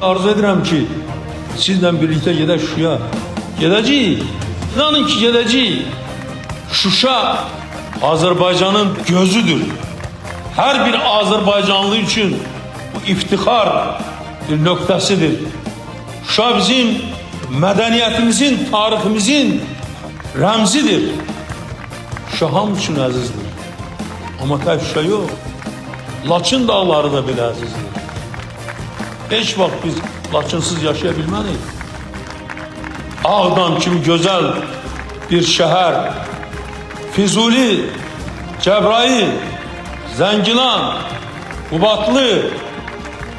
Arzu edirəm ki, sizlə birlikdə gedək Şuşaya. Gedəcəyik. İnanın ki, gedəcəyik. Şuşa Azərbaycanın gözüdür. Hər bir Azərbaycanlı üçün bu iftixar bir nöqtəsidir. Şuşa bizim mədəniyyətimizin, tariximizin rəmzidir. Şuşa hamı üçün əzizdir. Amma tək Şuşa yox, Laçın dağları da belə əzizdir. Heç vaxt biz Laçınsız yaşaya bilmədik. Ağdam kimi gözəl bir şəhər, Füzuli, Cəbrayıl, Zəngilan, Qubadlı,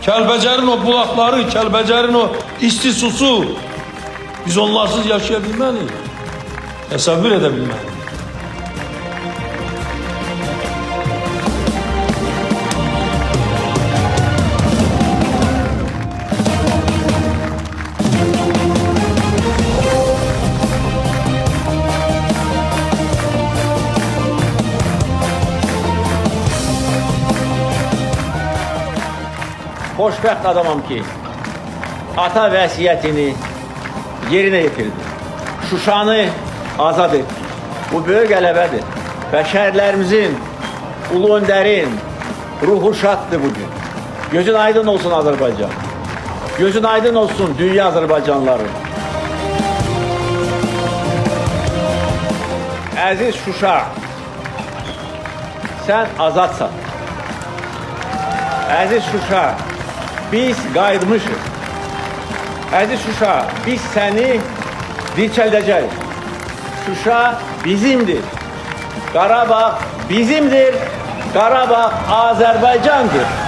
Kəlbəcərin o bulaqları, Kəlbəcərin o isti susu, biz onlarsız yaşaya bilmədik. Təsəvvür edə bilmədik. Xoşbəxt adamam ki, ata vəsiyyətini yerinə yetirdi. Şuşanı azad etdi. Bu böyük qələbədir. Və şəhərlərimizin, ulu öndərin ruhu şaddır bugün. Gözün aydın olsun Azərbaycan. Gözün aydın olsun dünya Azərbaycanları. Əziz Şuşa, sən azadsan. Əziz Şuşa, biz qayıtmışıq. Əziz Şuşa, biz səni dirçəldəcəyik. Şuşa bizimdir. Qarabağ bizimdir. Qarabağ Azərbaycandır.